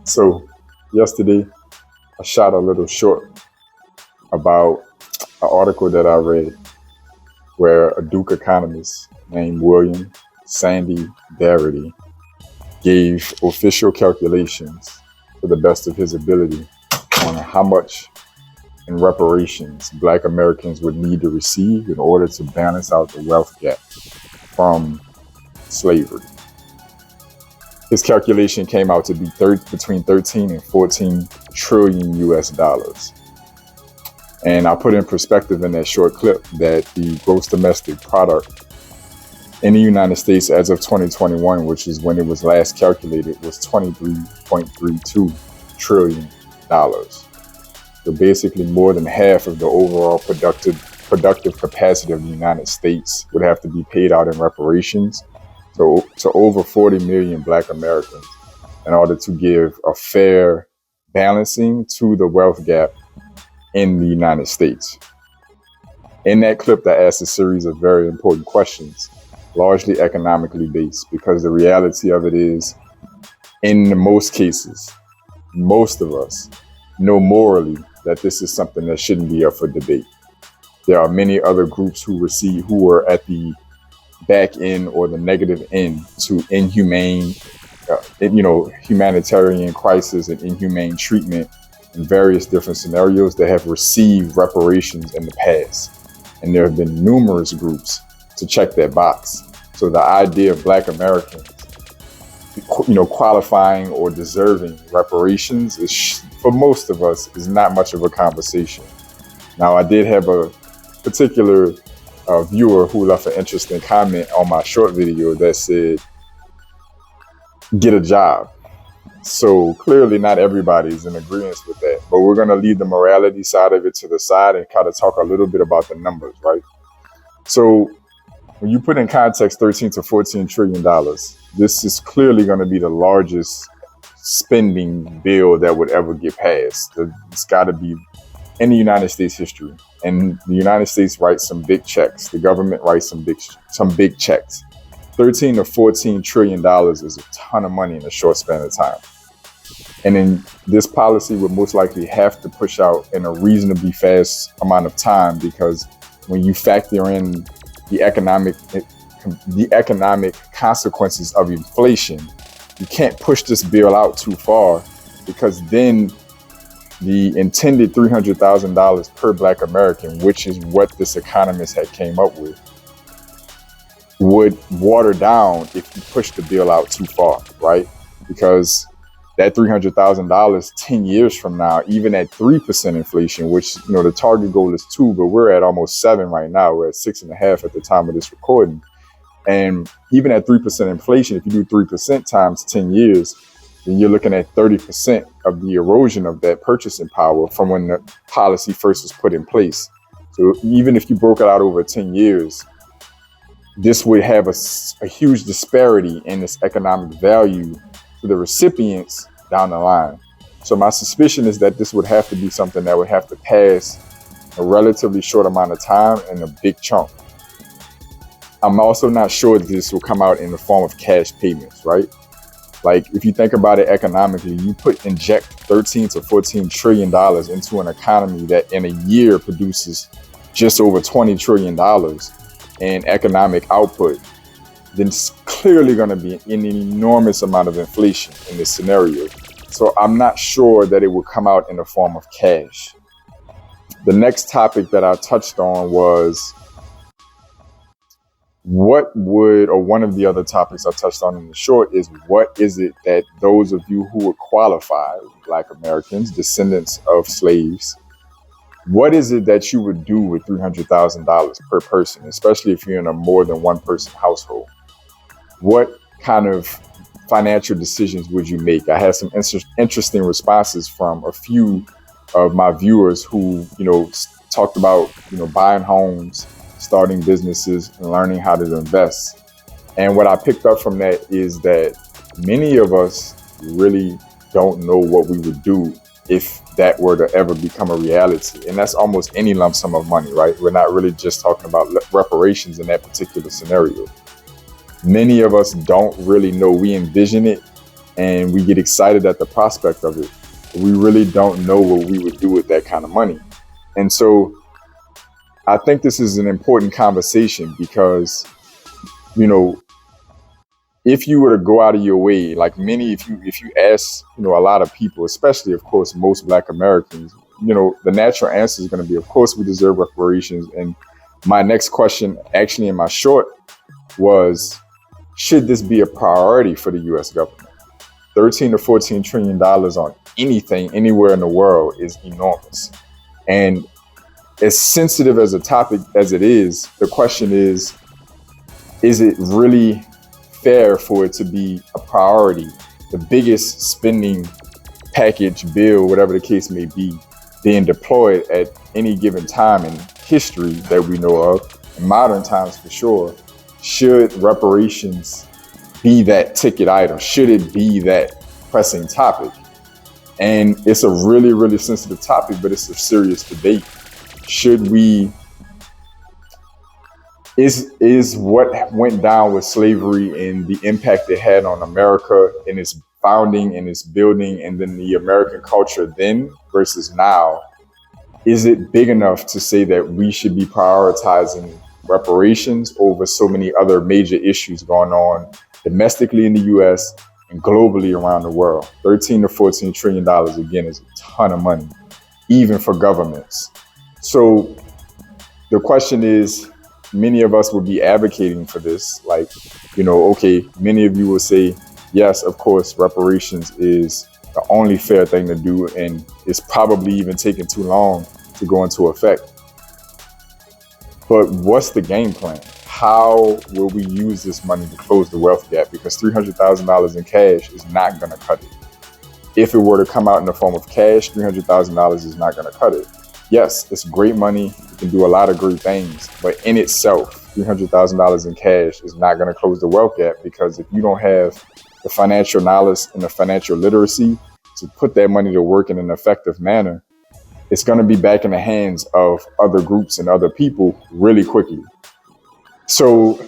So, yesterday I shot a little short about an article that I read where a Duke economist named William Sandy Darity gave official calculations to the best of his ability on how much in reparations Black Americans would need to receive in order to balance out the wealth gap from slavery. His calculation came out to be between 13 and 14 trillion US dollars. And I put in perspective in that short clip that the gross domestic product in the United States as of 2021, which is when it was last calculated, was $23.32 trillion. So basically more than half of the overall productive capacity of the United States would have to be paid out in reparations to over 40 million Black Americans in order to give a fair balancing to the wealth gap in the United States. In that clip, I asked a series of very important questions, largely economically based, because the reality of it is, in most cases, most of us know morally that this is something that shouldn't be up for debate. There are many other groups who are at the back end or the negative end to inhumane, humanitarian crisis and inhumane treatment in various different scenarios that have received reparations in the past. And there have been numerous groups to check that box. So the idea of Black Americans, qualifying or deserving reparations is, for most of us, is not much of a conversation. Now, I did have a particular viewer who left an interesting comment on my short video that said, get a job. So clearly not everybody is in agreement with that, but we're going to leave the morality side of it to the side and kind of talk a little bit about the numbers, right? So when you put in context 13 to 14 trillion dollars, this is clearly going to be the largest spending bill that would ever get passed. It's got to be in the United States history. And the United States writes some big checks. The government writes some big checks. 13 to 14 trillion dollars is a ton of money in a short span of time. And then this policy would most likely have to push out in a reasonably fast amount of time, because when you factor in the economic consequences of inflation, you can't push this bill out too far, because then the intended $300,000 per Black American, which is what this economist had came up with, would water down if you push the bill out too far, right? Because that $300,000 10 years from now, even at 3% inflation, which, the target goal is 2, but we're at almost 7 right now. We're at 6.5 at the time of this recording. And even at 3% inflation, if you do 3% times 10 years, then you're looking at 30% of the erosion of that purchasing power from when the policy first was put in place. So even if you broke it out over 10 years, this would have a huge disparity in its economic value to the recipients down the line. So my suspicion is that this would have to be something that would have to pass a relatively short amount of time and a big chunk. I'm also not sure that this will come out in the form of cash payments, right? Like, if you think about it economically, you inject 13 to 14 trillion dollars into an economy that in a year produces just over 20 trillion dollars in economic output, then it's clearly going to be an enormous amount of inflation in this scenario. So I'm not sure that it will come out in the form of cash. The next topic that I touched on was one of the other topics I touched on in the short is, what is it that those of you who would qualify, Black Americans, descendants of slaves, what is it that you would do with $300,000 per person, especially if you're in a more than one person household? What kind of financial decisions would you make? I had some interesting responses from a few of my viewers who, talked about, buying homes, starting businesses, and learning how to invest. And what I picked up from that is that many of us really don't know what we would do if that were to ever become a reality. And that's almost any lump sum of money, right? We're not really just talking about reparations in that particular scenario. Many of us don't really know. We envision it and we get excited at the prospect of it. We really don't know what we would do with that kind of money. And so I think this is an important conversation because, you know, if you were to go out of your way, like many, if you ask, a lot of people, especially, of course, most Black Americans, the natural answer is going to be, of course, we deserve reparations. And my next question, actually in my short, was, should this be a priority for the U.S. government? $13 to $14 trillion on anything, anywhere in the world is enormous. And as sensitive as a topic as it is, the question is it really fair for it to be a priority, the biggest spending package, bill, whatever the case may be, being deployed at any given time in history that we know of, in modern times for sure? Should reparations be that ticket item? Should it be that pressing topic? And it's a really, really sensitive topic, but it's a serious debate. Should we, is what went down with slavery and the impact it had on America in its founding and its building, and then the American culture then versus now, is it big enough to say that we should be prioritizing reparations over so many other major issues going on domestically in the US and globally around the world? $13 to $14 trillion, again, is a ton of money, even for governments. So the question is, many of us will be advocating for this. Like, okay, many of you will say, yes, of course, reparations is the only fair thing to do, and it's probably even taking too long to go into effect. But what's the game plan? How will we use this money to close the wealth gap? Because $300,000 in cash is not going to cut it. If it were to come out in the form of cash, $300,000 is not going to cut it. Yes, it's great money. It can do a lot of great things. But in itself, $300,000 in cash is not going to close the wealth gap, because if you don't have the financial knowledge and the financial literacy to put that money to work in an effective manner, it's going to be back in the hands of other groups and other people really quickly. So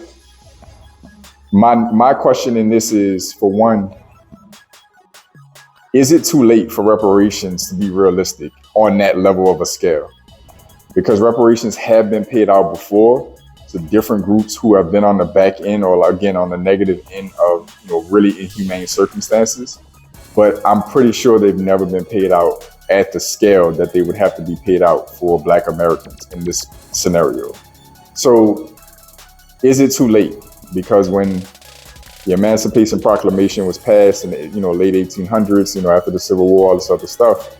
my question in this is, for one, is it too late for reparations to be realistic on that level of a scale? Because reparations have been paid out before to different groups who have been on the back end, or again, on the negative end of really inhumane circumstances. But I'm pretty sure they've never been paid out at the scale that they would have to be paid out for Black Americans in this scenario. So is it too late? Because when the Emancipation Proclamation was passed in the late 1800s, after the Civil War, all this other stuff,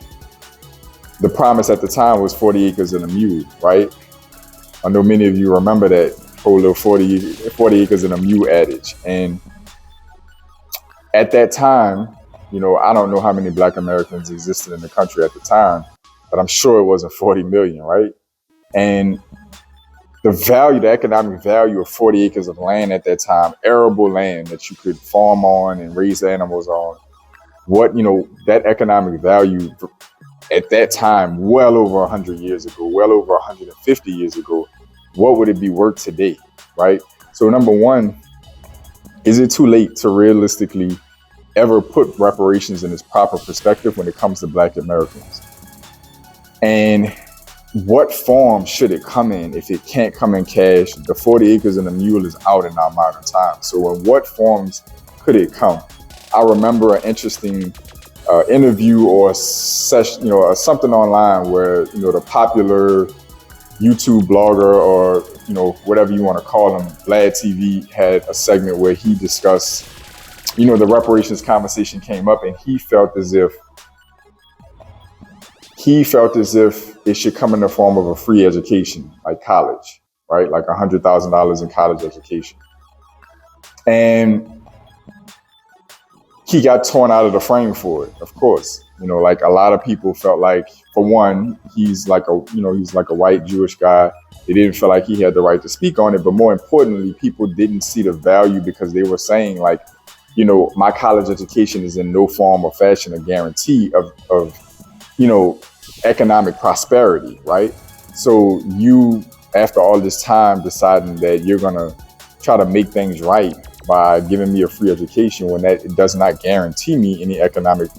the promise at the time was 40 acres and a mule, right? I know many of you remember that whole little 40 acres and a mule adage. And at that time, I don't know how many Black Americans existed in the country at the time, but I'm sure it wasn't 40 million, right? And the economic value of 40 acres of land at that time, arable land that you could farm on and raise animals on, that economic value at that time, well over 100 years ago, well over 150 years ago, what would it be worth today, right? So number one, is it too late to realistically ever put reparations in its proper perspective when it comes to Black Americans? And what form should it come in if it can't come in cash? The 40 acres and a mule is out in our modern times. So in what forms could it come? I remember an interesting interview or session, something online where, the popular YouTube blogger, or, whatever you want to call him, Vlad TV, had a segment where he discussed, the reparations conversation came up, and he felt as if it should come in the form of a free education, like college, right? Like $100,000 in college education. And he got torn out of the frame for it, of course. Like a lot of people felt like, for one, he's like a white Jewish guy. They didn't feel like he had the right to speak on it. But more importantly, people didn't see the value, because they were saying like, my college education is in no form or fashion a guarantee of economic prosperity, right? So you, after all this time, deciding that you're going to try to make things right by giving me a free education when that it does not guarantee me any economic,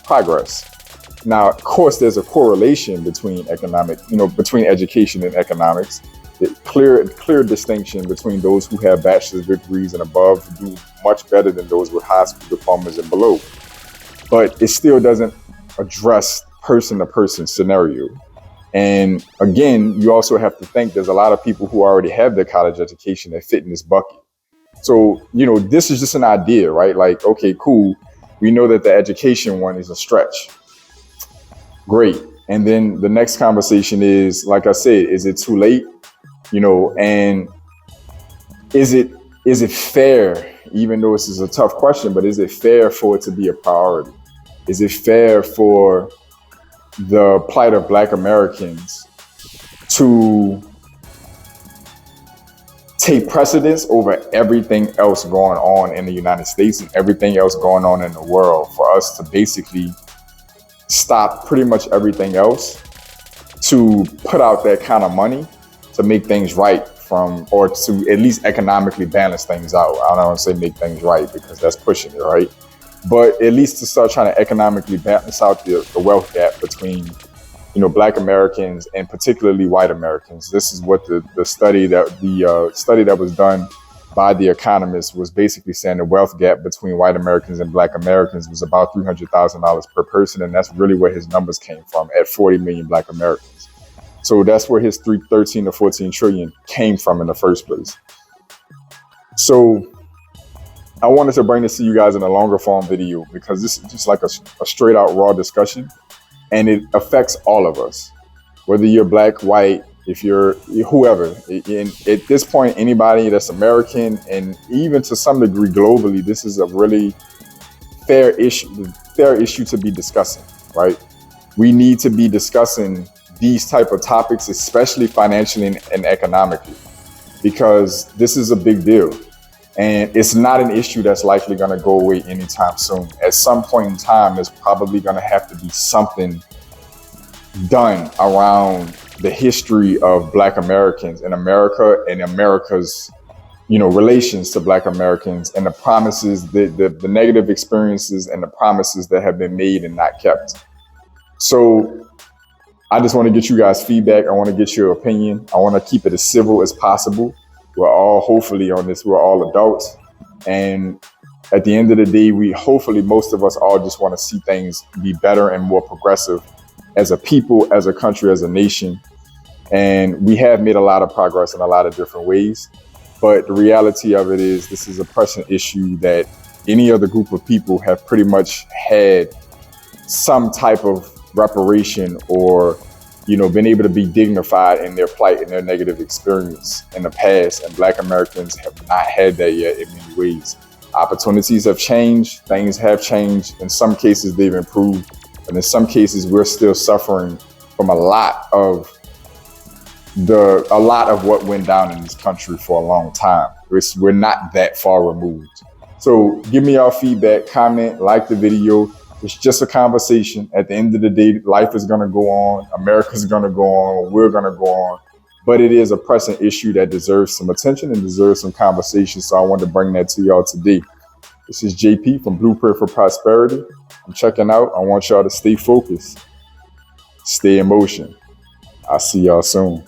progress. Now, of course, there's a correlation between between education and economics. The clear distinction between those who have bachelor's degrees and above do much better than those with high school diplomas and below. But it still doesn't address person-to-person scenario. And again, you also have to think there's a lot of people who already have their college education that fit in this bucket. So, this is just an idea, right? Like, okay, cool. We know that the education one is a stretch. Great. And then the next conversation is, like I said, is it too late? And is it fair, even though this is a tough question, but is it fair for it to be a priority? Is it fair for the plight of Black Americans to take precedence over everything else going on in the United States and everything else going on in the world, for us to basically stop pretty much everything else to put out that kind of money to make things right or to at least economically balance things out. I don't want to say make things right because that's pushing it, right? But at least to start trying to economically balance out the wealth gap between, Black Americans and particularly white Americans. This is what the study that was done by the economist was basically saying the wealth gap between white Americans and Black Americans was about $300,000 per person. And that's really where his numbers came from at 40 million Black Americans. So that's where his 13 to 14 trillion came from in the first place. So I wanted to bring this to you guys in a longer form video because this is just like a straight out raw discussion, and it affects all of us, whether you're Black, white, if you're whoever. At this point, anybody that's American and even to some degree globally, this is a really fair issue to be discussing, right? We need to be discussing these type of topics, especially financially and economically, because this is a big deal. And it's not an issue that's likely going to go away anytime soon. At some point in time, there's probably going to have to be something done around the history of Black Americans in America and America's, relations to Black Americans and the promises, the negative experiences and the promises that have been made and not kept. So I just want to get you guys feedback. I want to get your opinion. I want to keep it as civil as possible. We're all hopefully on this, we're all adults. And at the end of the day, hopefully most of us all just want to see things be better and more progressive as a people, as a country, as a nation. And we have made a lot of progress in a lot of different ways. But the reality of it is this is a pressing issue that any other group of people have pretty much had some type of reparation or been able to be dignified in their plight and their negative experience in the past. And Black Americans have not had that yet in many ways. Opportunities have changed, things have changed. In some cases, they've improved. And in some cases, we're still suffering from a lot of what went down in this country for a long time. We're not that far removed. So give me your feedback, comment, like the video. It's just a conversation. At the end of the day, life is going to go on. America's going to go on. We're going to go on. But it is a pressing issue that deserves some attention and deserves some conversation. So I wanted to bring that to y'all today. This is JP from Blueprint for Prosperity. I'm checking out. I want y'all to stay focused, stay in motion. I'll see y'all soon.